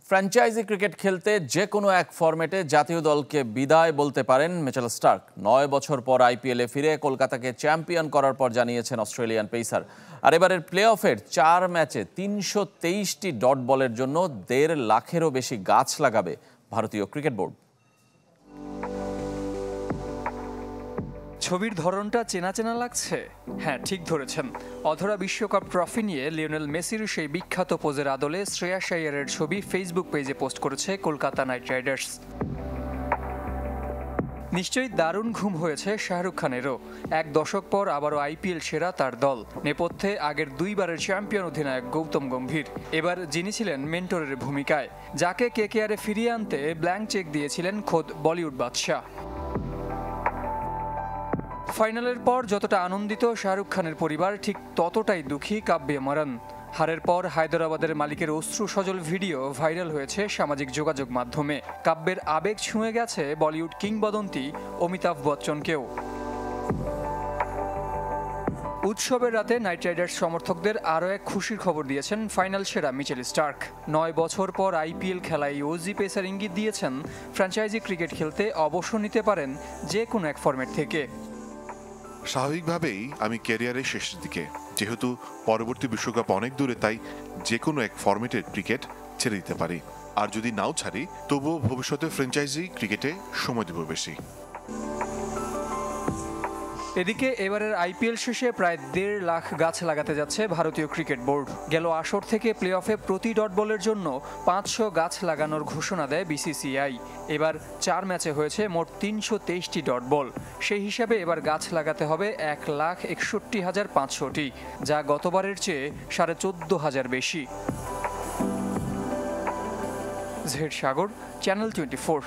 Franchise cricket খেলতে যে কোনো এক ফরম্যাটে জাতীয় দলকে বিদায় বলতে পারেন মিচেল স্টার্ক। 9 বছর পর আইপিএলে ফিরে কলকাতাকে চ্যাম্পিয়ন করার পর জানিয়েছেন অস্ট্রেলিয়ান পেসার। আর এবারের প্লে অফের 4 ম্যাচে 323টি ডট বলের জন্য 1.5 লাখেরও বেশি গাছ লাগাবে ভারতীয় ক্রিকেট বোর্ড। ছবির ধরনটা চেনা চেনা লাগছে? হ্যাঁ, ঠিক ধরেছেন। অধরা বিশ্বকাপ ট্রফি নিয়ে লিওনেল মেসির সেই বিখ্যাত পোজের আদলে শ্রেয়াস আইয়ারের ছবি ফেসবুক পেজে পোস্ট করেছে কলকাতা নাইট রাইডার্স। নিশ্চয়ই দারুণ ঘুম হয়েছে শাহরুখ খানেরও। 1 দশক পর আবারও আইপিএল সেরা তার দল। নেপথ্যে আগের 2 বারের চ্যাম্পিয়ন অধিনায়ক গৌতম গম্ভীর। এবার যিনি ছিলেন মেন্টরের ভূমিকায়, যাকে কেকেআরে ফিরিয়ে আনতে ব্ল্যাঙ্ক চেক দিয়েছিলেন খোদ বলিউড বাদশা। ফাইনালের পর যতটা আনন্দিত শাহরুখ খানের পরিবার, ঠিক ততটাই দুঃখী কাব্যে মারান। হারের পর হায়দরাবাদের মালিকের অশ্রু সজল ভিডিও ভাইরাল হয়েছে সামাজিক যোগাযোগ মাধ্যমে। কাব্যের আবেগ ছুঁয়ে গেছে বলিউড কিংবদন্তি অমিতাভ বচ্চনকেও। উৎসবের রাতে নাইট রাইডার্স সমর্থকদের আরও এক খুশির খবর দিয়েছেন ফাইনাল সেরা মিচেল স্টার্ক। 9 বছর পর আইপিএল খেলায় ওজি পেসার ইঙ্গিত দিয়েছেন ফ্র্যাঞ্চাইজি ক্রিকেট খেলতে অবসর নিতে পারেন যে কোনো এক ফরম্যাট থেকে। স্বাভাবিকভাবেই আমি ক্যারিয়ারের শেষের দিকে, যেহেতু পরবর্তী বিশ্বকাপ অনেক দূরে, তাই যে কোনো এক ফরম্যাটের ক্রিকেট ছেড়ে দিতে পারি। আর যদি নাও ছাড়ি, তবুও ভবিষ্যতে ফ্র্যাঞ্চাইজি ক্রিকেটে সময় দেব বেশি। এদিকে এবারের আইপিএল শেষে প্রায় 1.5 লাখ গাছ লাগাতে যাচ্ছে ভারতীয় ক্রিকেট বোর্ড। গেল আসর থেকে প্লে অফে প্রতি ডট বলের জন্য 500 গাছ লাগানোর ঘোষণা দেয় বিসিসিআই। এবার 4 ম্যাচে হয়েছে মোট 323টি ডট বল। সেই হিসাবে এবার গাছ লাগাতে হবে 1,61,500টি, যা গতবারের চেয়ে 14,500 বেশি। জহির সাগর, চ্যানেল 24।